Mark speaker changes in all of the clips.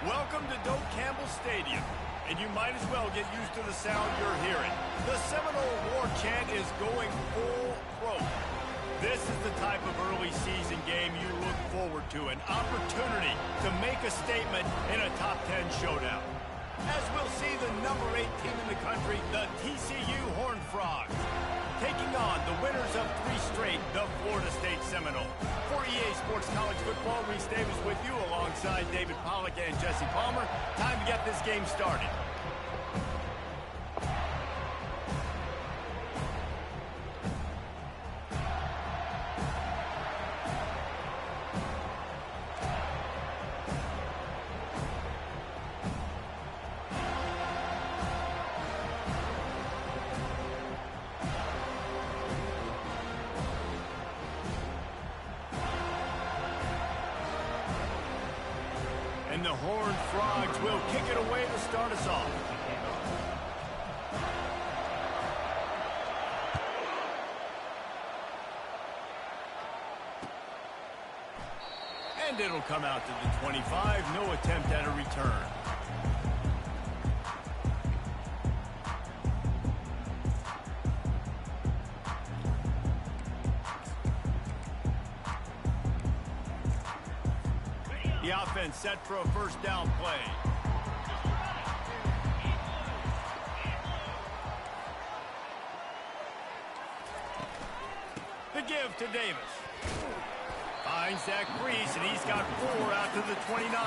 Speaker 1: Welcome to Doak Campbell Stadium, and you might as well get used to the sound you're hearing. The Seminole War chant is going full throat. This is the type of early season game you look forward to, an opportunity to make a statement in a top 10 showdown. As we'll see the number 8 team in the country, the TCU Horned Frogs, taking on the winners of 3 straight, the Florida State Seminoles. For EA Sports College Football, Reese Davis with you alongside David Pollack and Jesse Palmer. Time to get this game started. And the Horned Frogs will kick it away to start us off. And it'll come out to the 25. No attempt at a return. The offense set for a first down play. The give to Davis. Finds Zach Brees, and he's got 4 out to the 29.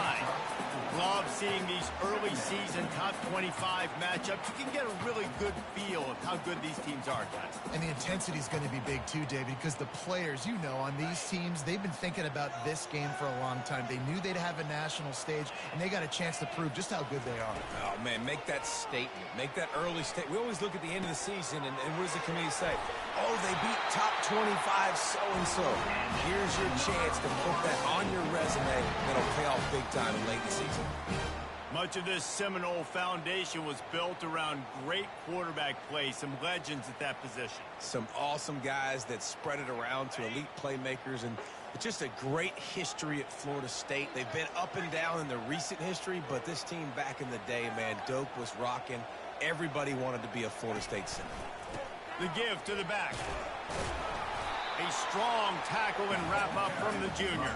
Speaker 1: Love seeing these early season top 25 matchups. You can get a really good feel of how good these teams are, guys.
Speaker 2: And the intensity is going to be big too, David, because the players, you know, on these teams, they've been thinking about this game for a long time. They knew they'd have a national stage, and they got a chance to prove just how good they are.
Speaker 3: Oh, man, make that statement. Make that early statement. We always look at the end of the season, and what does the committee say? Oh, they beat top 25 so-and-so. Here's your chance to put that on your resume. That'll pay off big time late in the season.
Speaker 1: Much of this Seminole foundation was built around great quarterback play, some legends at that position.
Speaker 3: Some awesome guys that spread it around to elite playmakers, and it's just a great history at Florida State. They've been up and down in the recent history, but this team back in the day, man, Doak was rocking. Everybody wanted to be a Florida State Seminole.
Speaker 1: The give to the back. A strong tackle and wrap up from the junior.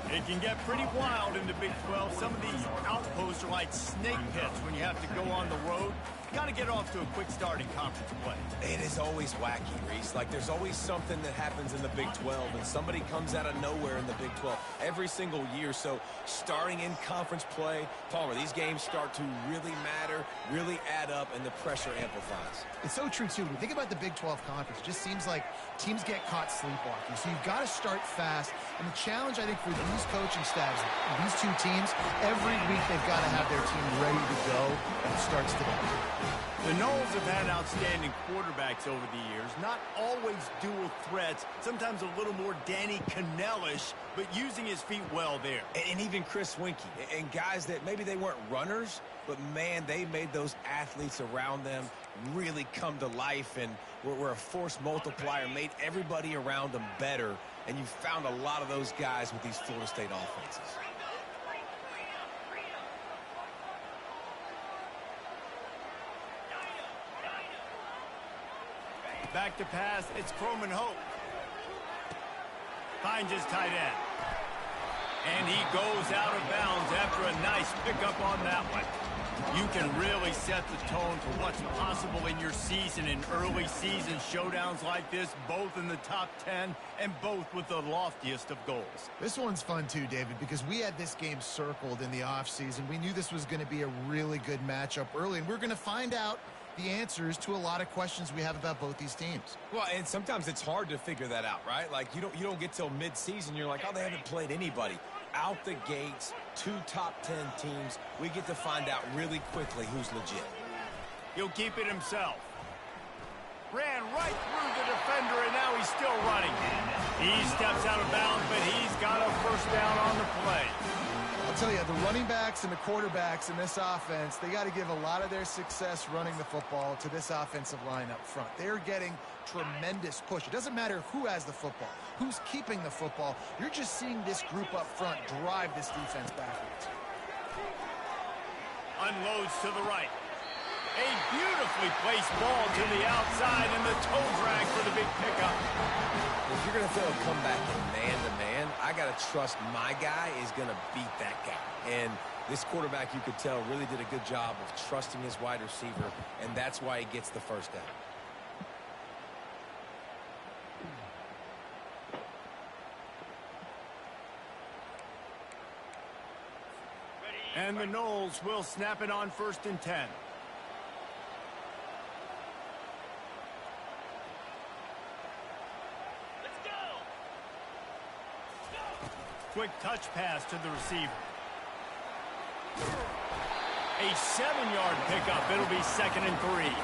Speaker 1: It can get pretty wild in the Big 12. Some of these outposts are like snake pits when you have to go on the road. You got to get off to a quick start in conference play.
Speaker 3: It is always wacky, Reese. Like, there's always something that happens in the Big 12, and somebody comes out of nowhere in the Big 12 every single year. So starting in conference play, Palmer, these games start to really matter, really add up, and the pressure amplifies.
Speaker 2: It's so true, too. When you think about the Big 12 conference, it just seems like teams get caught sleepwalking. So you've got to start fast. And the challenge, I think, for these coaching staffs, these two teams, every week they've got to have their team ready to go, and it starts today.
Speaker 1: The Noles have had outstanding quarterbacks over the years, not always dual threats, sometimes a little more Danny Cannell-ish, but using his feet well there.
Speaker 3: And even Chris Winkie, and guys that maybe they weren't runners, but man, they made those athletes around them really come to life, and were a force multiplier, made everybody around them better, and you found a lot of those guys with these Florida State offenses.
Speaker 1: Back to pass, it's Croman Hope. Finds his tight end. And he goes out of bounds after a nice pickup on that one. You can really set the tone for what's possible in your season in early season showdowns like this, both in the top 10 and both with the loftiest of goals.
Speaker 2: This one's fun too, David, because we had this game circled in the offseason. We knew this was going to be a really good matchup early, and we're going to find out the answers to a lot of questions we have about both these teams.
Speaker 3: Well, and sometimes it's hard to figure that out, right? Like, you don't get till mid-season, you're like, oh, they haven't played anybody. Out the gates, 2 top 10 teams. We get to find out really quickly who's legit.
Speaker 1: He'll keep it himself. Ran right through the defender, and now he's still running. He steps out of bounds, but he's got a first down on the play.
Speaker 2: I'll tell you, the running backs and the quarterbacks in this offense, they got to give a lot of their success running the football to this offensive line up front. They're getting tremendous push. It doesn't matter who has the football, who's keeping the football. You're just seeing this group up front drive this defense backwards.
Speaker 1: Unloads to the right. A beautifully placed ball to the outside, and the toe drag for the big pickup.
Speaker 3: If you're going to throw a comeback in man-to-man, I got to trust my guy is going to beat that guy. And this quarterback, you could tell, really did a good job of trusting his wide receiver, and that's why he gets the first down.
Speaker 1: And the Noles will snap it on 1st and 10. Let's go. Quick touch pass to the receiver. A 7-yard pickup. It'll be 2nd and 3.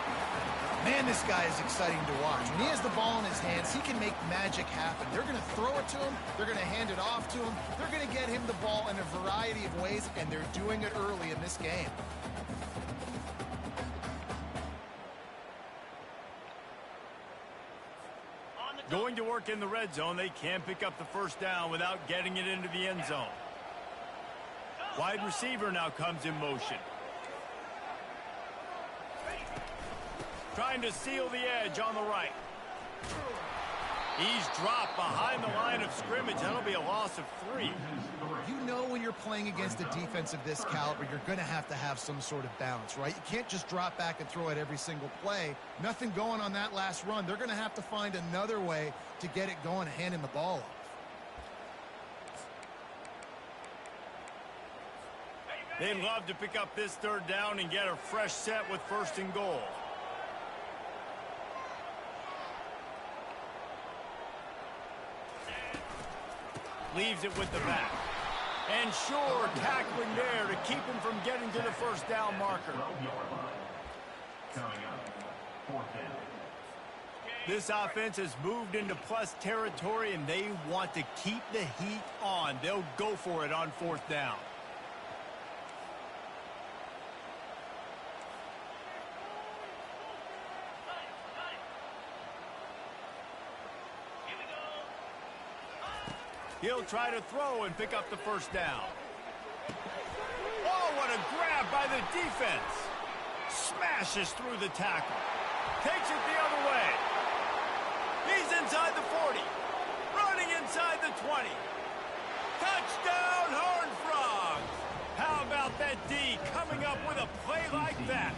Speaker 2: Man, this guy is exciting to watch. When he has the ball in his hands, he can make magic happen. They're going to throw it to him. They're going to hand it off to him. They're going to get him the ball in a variety of ways, and they're doing it early in this game.
Speaker 1: Going to work in the red zone. They can't pick up the first down without getting it into the end zone. Wide receiver now comes in motion. Trying to seal the edge on the right. He's dropped behind the line of scrimmage. That'll be a loss of 3.
Speaker 2: You know when you're playing against a defense of this caliber, you're going to have some sort of balance, right? You can't just drop back and throw it every single play. Nothing going on that last run. They're going to have to find another way to get it going and hand him the ball off.
Speaker 1: They'd love to pick up this 3rd down and get a fresh set with 1st and goal. Leaves it with the back. And sure, tackling there to keep him from getting to the first down marker. This offense has moved into plus territory, and they want to keep the heat on. They'll go for it on 4th down. He'll try to throw and pick up the first down. Oh, what a grab by the defense. Smashes through the tackle. Takes it the other way. He's inside the 40. Running inside the 20. Touchdown, Horned Frogs. How about that D coming up with a play like that?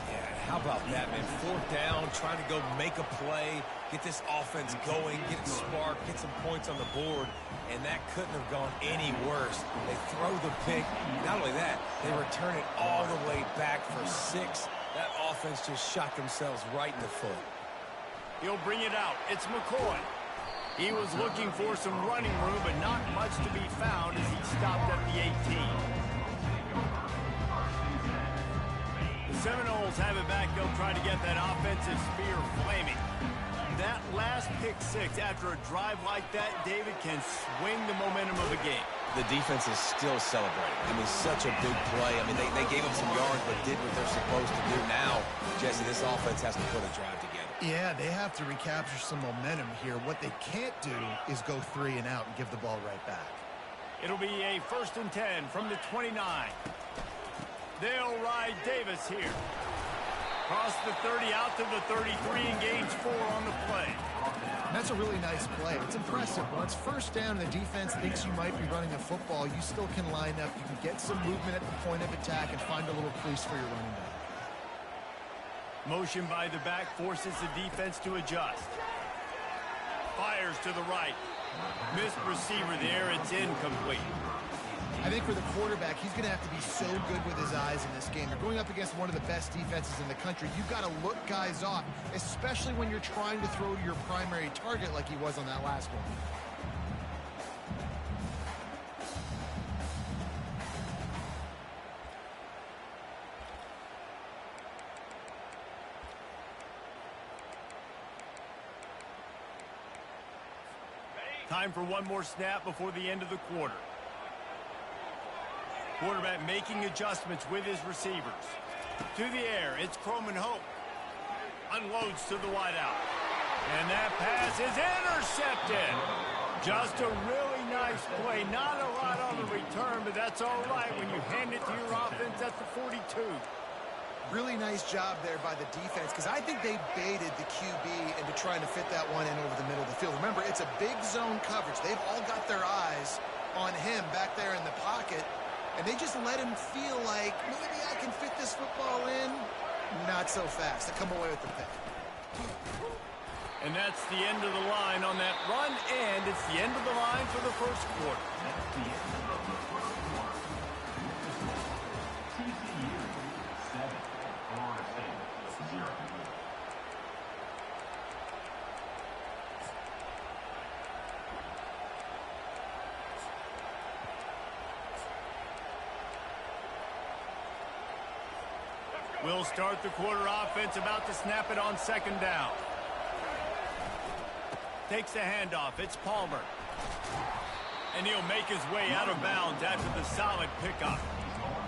Speaker 3: Yeah, how about that, man? 4th down, trying to go make a play, get this offense going, get it sparked, get some points on the board, and that couldn't have gone any worse. They throw the pick. Not only that, they return it all the way back for 6. That offense just shot themselves right in the foot.
Speaker 1: He'll bring it out. It's McCoy. He was looking for some running room, but not much to be found as he stopped at the 18. The Seminoles have it back. They'll try to get that offensive spear flaming. That last pick 6 after a drive like that, David, can swing the momentum of a game.
Speaker 3: The defense is still celebrating. I mean, such a big play. I mean, they gave them some yards, but did what they're supposed to do. Now, Jesse, this offense has to put a drive together.
Speaker 2: Yeah, they have to recapture some momentum here. What they can't do is go 3 and out and give the ball right back.
Speaker 1: It'll be a 1st and 10 from the 29. They'll ride Davis here. Cross the 30 out to the 33 and gains 4 on the play.
Speaker 2: That's a really nice play. It's impressive. Once 1st down and the defense thinks you might be running a football, you still can line up. You can get some movement at the point of attack and find a little crease for your running back.
Speaker 1: Motion by the back forces the defense to adjust. Fires to the right. Missed receiver there. It's incomplete.
Speaker 2: I think for the quarterback, he's going to have to be so good with his eyes in this game. You're going up against one of the best defenses in the country. You've got to look guys off, especially when you're trying to throw to your primary target like he was on that last one.
Speaker 1: Time for one more snap before the end of the quarter. Quarterback making adjustments with his receivers. To the air, it's Croman Hope. Unloads to the wideout. And that pass is intercepted. Just a really nice play. Not a lot on the return, but that's all right when you hand it to your offense at the 42.
Speaker 2: Really nice job there by the defense, because I think they baited the QB into trying to fit that one in over the middle of the field. Remember, it's a big zone coverage. They've all got their eyes on him back there in the pocket, and they just let him feel like, maybe I can fit this football in. Not so fast. They come away with the pick.
Speaker 1: And that's the end of the line on that run, and it's the end of the line for the first quarter.
Speaker 4: That's the end of the first quarter. TCU 7, Florida State 0.
Speaker 1: We'll start the quarter offense, about to snap it on second down. Takes the handoff. It's Palmer. And he'll make his way out of bounds after the solid pickup.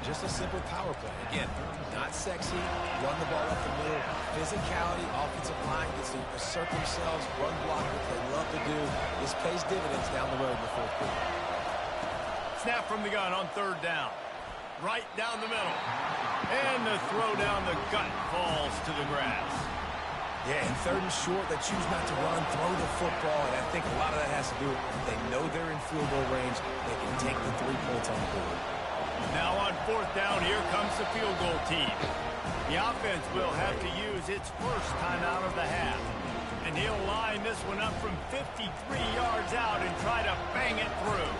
Speaker 3: Just a simple power play. Again, not sexy. Run the ball up the middle. Physicality, offensive line gets to assert themselves, run block, what they love to do. This pays dividends down the road in the fourth quarter.
Speaker 1: Snap from the gun on third down. Right down the middle. And the throw down the gut falls to the grass.
Speaker 3: Yeah, and third and short, they choose not to run, throw the football, and I think a lot of that has to do with they know they're in field goal range. They can take the 3 points on the board.
Speaker 1: Now on fourth down, here comes the field goal team. The offense will have to use its first time out of the half. And he'll line this one up from 53 yards out and try to bang it through.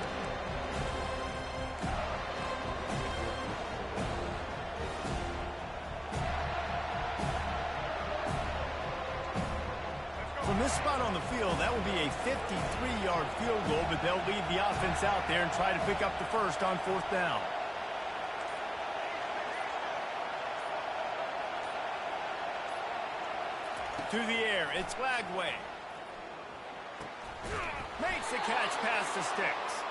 Speaker 1: From this spot on the field, that will be a 53-yard field goal, but they'll leave the offense out there and try to pick up the first on fourth down. To the air, it's Lagway. Makes the catch past the sticks.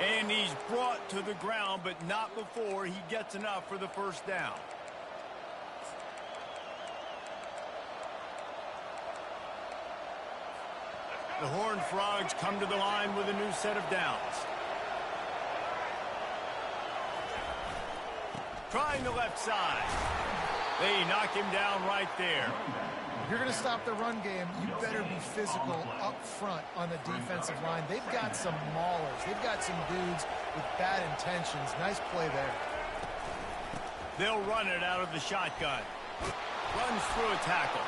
Speaker 1: And he's brought to the ground, but not before he gets enough for the first down. The Horned Frogs come to the line with a new set of downs. Trying the left side. They knock him down right there.
Speaker 2: If you're going to stop the run game, you better be physical up front on the defensive line. They've got some maulers. They've got some dudes with bad intentions. Nice play there.
Speaker 1: They'll run it out of the shotgun. Runs through a tackle.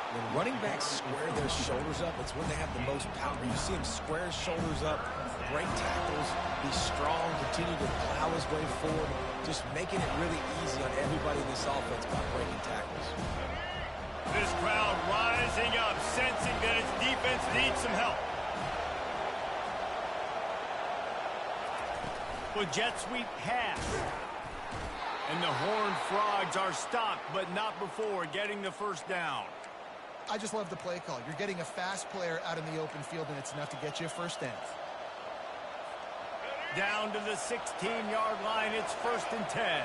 Speaker 3: When running backs square their shoulders up, it's when they have the most power. You see him square his shoulders up, break tackles, be strong, continue to plow his way forward, just making it really easy on everybody in this offense by breaking tackles.
Speaker 1: This crowd rising up, sensing that its defense needs some help. With jet sweep pass. And the Horned Frogs are stopped, but not before getting the first down.
Speaker 2: I just love the play call. You're getting a fast player out in the open field, and it's enough to get you a first down.
Speaker 1: Down to the 16-yard line, it's 1st and 10.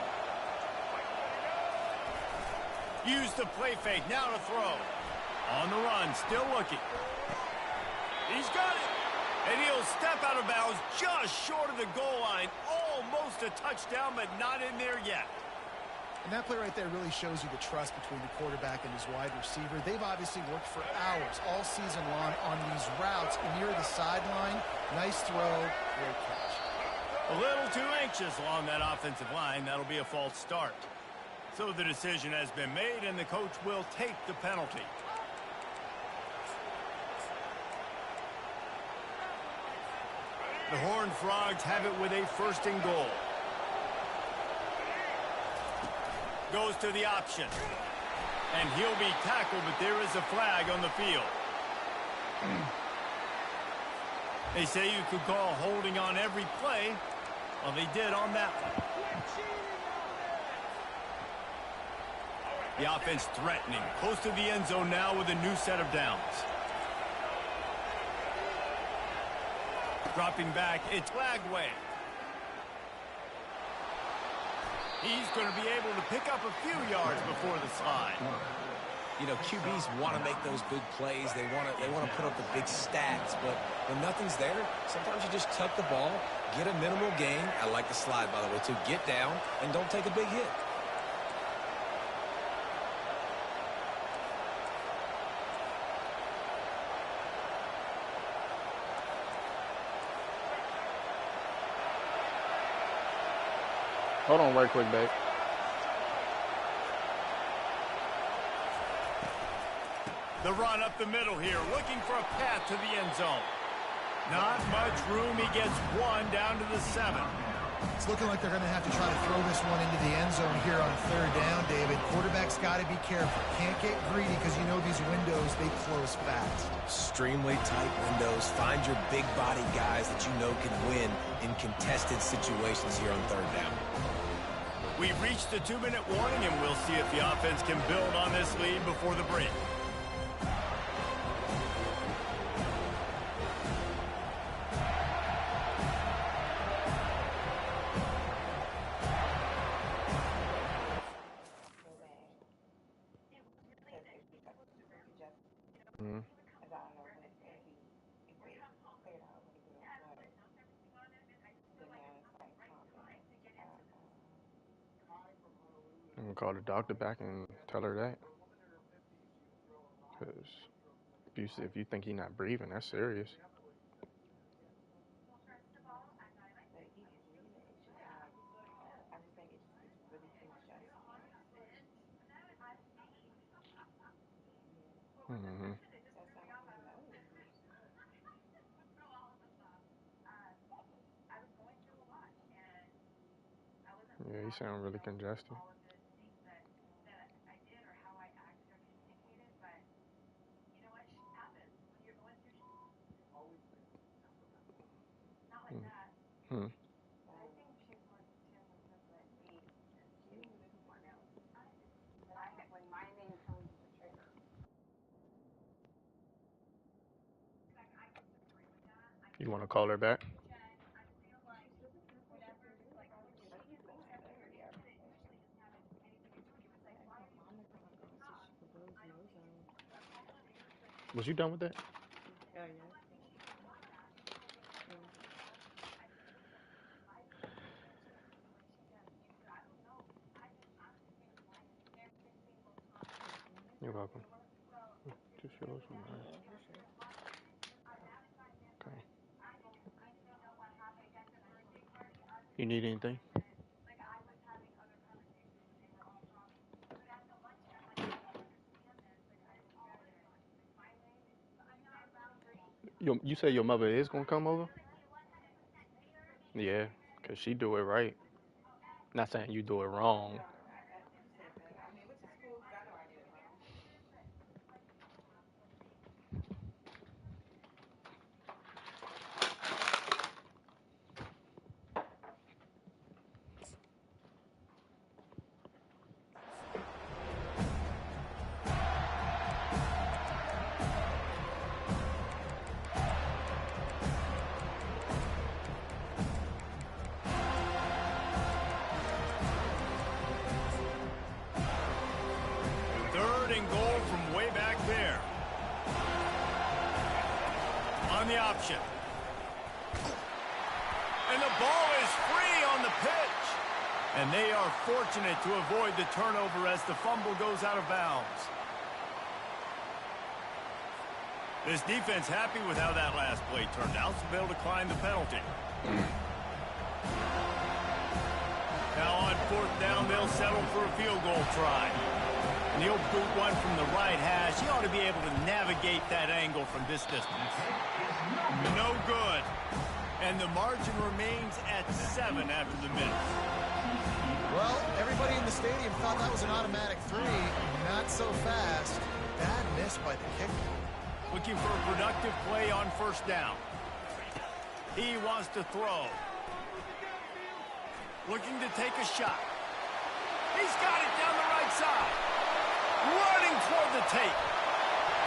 Speaker 1: Use the play fake, now to throw. On the run, still looking. He's got it. And he'll step out of bounds just short of the goal line. Almost a touchdown, but not in there yet.
Speaker 2: And that play right there really shows you the trust between the quarterback and his wide receiver. They've obviously worked for hours all season long on these routes near the sideline. Nice throw, great catch.
Speaker 1: A little too anxious along that offensive line. That'll be a false start. So the decision has been made, and the coach will take the penalty. The Horned Frogs have it with a 1st and goal. Goes to the option. And he'll be tackled, but there is a flag on the field. They say you could call holding on every play. Well, they did on that one. The offense threatening. Close to the end zone now with a new set of downs. Dropping back, it's Lagway. He's going to be able to pick up a few yards before the slide.
Speaker 3: You know, QBs want to make those big plays. They want to put up the big stats. But when nothing's there, sometimes you just tuck the ball, get a minimal gain. I like the slide, by the way, too. Get down and don't take a big hit.
Speaker 5: Hold on right quick, babe.
Speaker 1: The run up the middle here, looking for a path to the end zone. Not much room. He gets one down to the 7.
Speaker 2: It's looking like they're going to have to try to throw this one into the end zone here on 3rd down, David. Quarterback's got to be careful. Can't get greedy because you know these windows, they close fast.
Speaker 3: Extremely tight windows. Find your big body guys that you know can win in contested situations here on 3rd down.
Speaker 1: We've reached the 2-minute warning, and we'll see if the offense can build on this lead before the break.
Speaker 5: I'm gonna call the doctor back and tell her that. Because if you think he's not breathing, that's serious. Mm-hmm. Yeah, he sounds really congested. Hmm. You want to call her back? Was you done with that? You're welcome. Just yours or mine? Okay. You need anything? You say your mother is gonna come over? Yeah, cause she do it right. Not saying you do it wrong.
Speaker 1: On the option. And the ball is free on the pitch. And they are fortunate to avoid the turnover as the fumble goes out of bounds. This defense happy with how that last play turned out, so they'll decline the penalty. Now on 4th down, they'll settle for a field goal try. And he'll boot one from the right hash. He ought to be able to navigate that angle from this distance. No good. And the margin remains at 7 after the minute.
Speaker 2: Well, everybody in the stadium thought that was an automatic 3. Not so fast. Bad miss by the kicker.
Speaker 1: Looking for a productive play on 1st down. He wants to throw. Looking to take a shot. He's got it down the right side. Running toward the tape.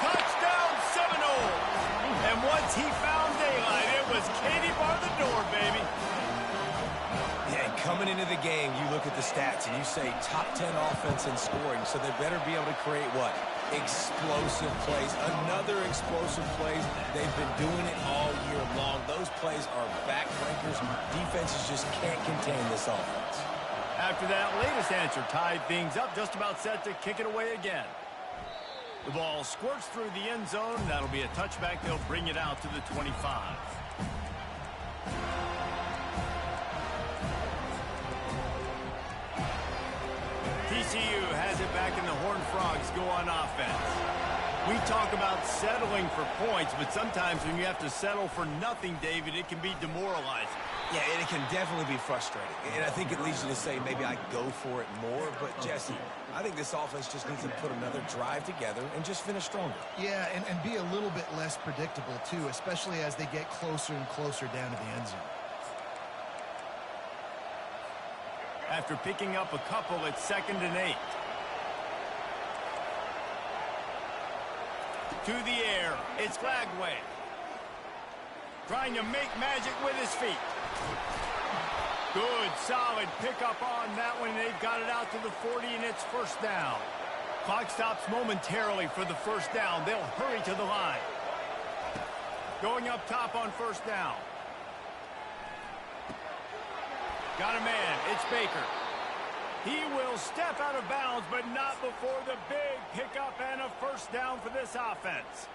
Speaker 1: Touchdown Seminoles. And once he found daylight, it was Katie bar the door, baby.
Speaker 3: Yeah, and coming into the game, you look at the stats and you say top 10 offense in scoring, so they better be able to create what? Explosive plays. Another explosive plays. They've been doing it all year long. Those plays are backbreakers. Defenses just can't contain this offense.
Speaker 1: After that latest answer tied things up, just about set to kick it away again. The ball squirts through the end zone. That'll be a touchback. They'll bring it out to the 25. TCU has it back, and the Horned Frogs go on offense. We talk about settling for points, but sometimes when you have to settle for nothing, David, it can be demoralizing.
Speaker 3: Yeah, and it can definitely be frustrating. And I think it leads you to say maybe I go for it more. But, Jesse, I think this offense just needs to put another drive together and just finish stronger.
Speaker 2: Yeah, and be a little bit less predictable, too, especially as they get closer and closer down to the end zone.
Speaker 1: After picking up a couple, it's 2nd and 8. To the air, it's Flagway. Trying to make magic with his feet. Good, solid pickup on that one. They've got it out to the 40, and it's first down. Clock stops momentarily for the first down. They'll hurry to the line. Going up top on first down. Got a man. It's Baker. He will step out of bounds, but not before the big pickup and a first down for this offense.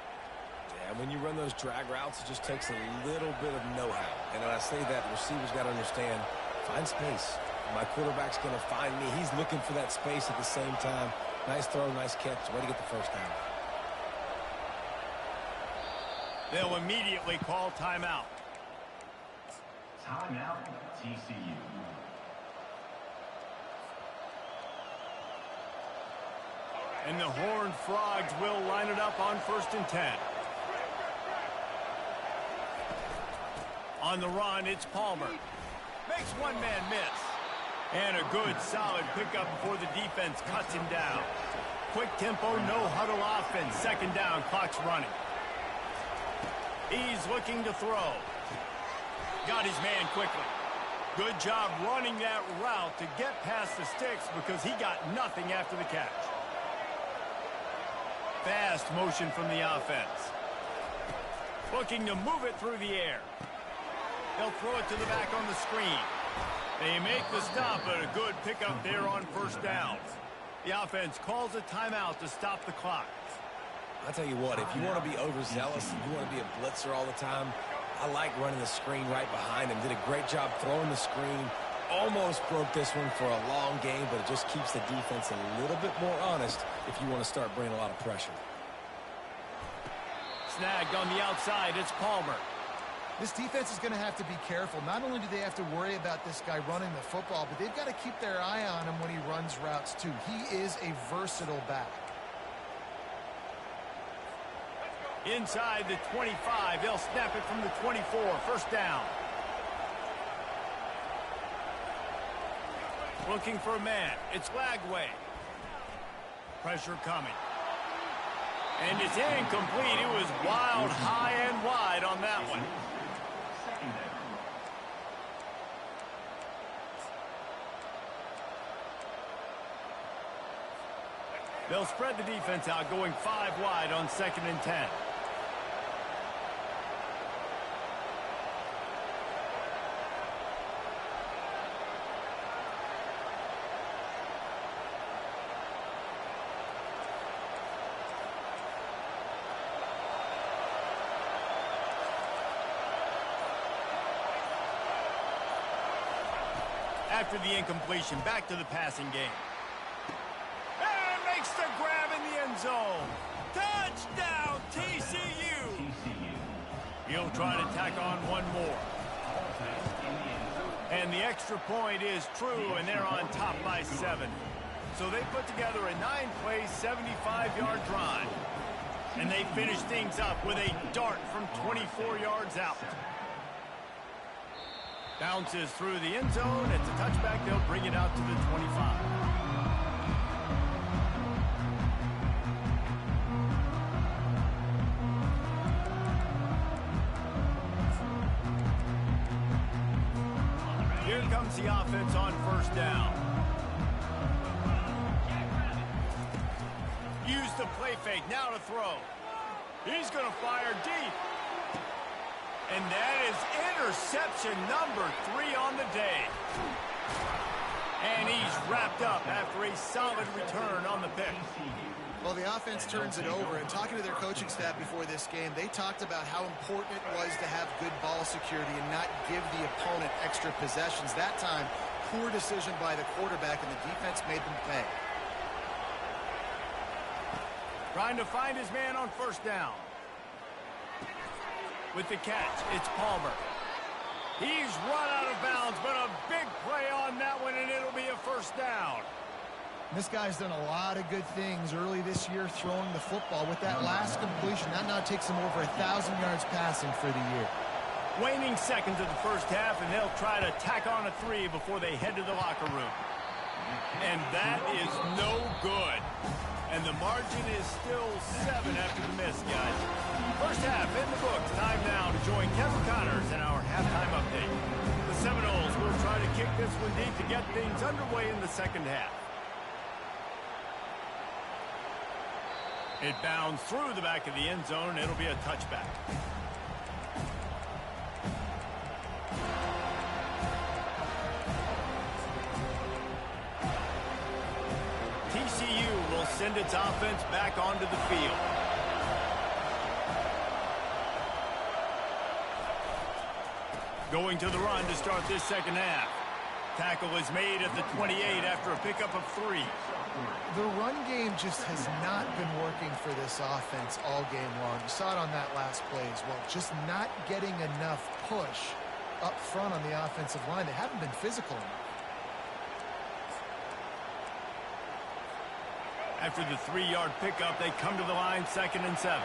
Speaker 3: Yeah, when you run those drag routes, it just takes a little bit of know-how. And when I say that, receivers got to understand, find space. My quarterback's going to find me. He's looking for that space at the same time. Nice throw, nice catch. Way to get the first down.
Speaker 1: They'll immediately call timeout.
Speaker 4: Timeout, TCU.
Speaker 1: And the Horned Frogs will line it up on 1st and 10. On the run, it's Palmer. Makes one man miss. And a good, solid pickup before the defense cuts him down. Quick tempo, no huddle offense. 2nd down, clock's running. He's looking to throw. Got his man quickly. Good job running that route to get past the sticks because he got nothing after the catch. Fast motion from the offense. Looking to move it through the air. They'll throw it to the back on the screen. They make the stop, but a good pickup there on first down. The offense calls a timeout to stop the clock.
Speaker 3: I'll tell you what, if you want to be overzealous, if you want to be a blitzer all the time, I like running the screen right behind him. Did a great job throwing the screen. Almost broke this one for a long game, but it just keeps the defense a little bit more honest if you want to start bringing a lot of pressure.
Speaker 1: Snagged on the outside, it's Palmer.
Speaker 2: This defense is going to have to be careful. Not only do they have to worry about this guy running the football, but they've got to keep their eye on him when he runs routes too. He is a versatile back.
Speaker 1: Inside the 25, they'll snap it from the 24, first down. Looking for a man, it's Flagway. Pressure coming. And it's incomplete. It was wild, high and wide on that one. They'll spread the defense out, going 5 wide on 2nd and 10. After the incompletion, back to the passing game. And makes the grab in the end zone. Touchdown, TCU! He'll try to tack on one more. And the extra point is true, and they're on top by 7. So they put together a 9-play, 75-yard drive. And they finish things up with a dart from 24 yards out. Bounces through the end zone. It's a touchback. They'll bring it out to the 25. Here comes the offense on first down. Use the play fake. Now to throw. He's going to fire deep. And that is interception number 3 on the day. And he's wrapped up after a solid return on the pick.
Speaker 2: Well, the offense turns it over, and talking to their coaching staff before this game, they talked about how important it was to have good ball security and not give the opponent extra possessions. That time, poor decision by the quarterback, and the defense made them pay.
Speaker 1: Trying to find his man on first down. With the catch, it's Palmer. He's run out of bounds, but a big play on that one, and it'll be a first down.
Speaker 2: This guy's done a lot of good things early this year throwing the football. With that last completion, that now takes him over 1,000 yards passing for the year.
Speaker 1: Waning seconds of the first half, and they'll try to tack on a 3 before they head to the locker room. And that is no good. And the margin is still 7 after the miss, guys. First half in the books. Time now to join Kevin Connors in our halftime update. The Seminoles will try to kick this one deep to get things underway in the second half. It bounds through the back of the end zone, and it'll be a touchback. TCU will send its offense back onto the field. Going to the run to start this second half. Tackle is made at the 28 after a pickup of 3.
Speaker 2: The run game just has not been working for this offense all game long. You saw it on that last play as well. Just not getting enough push up front on the offensive line. They haven't been physical enough.
Speaker 1: After the 3-yard pickup, they come to the line 2nd and 7.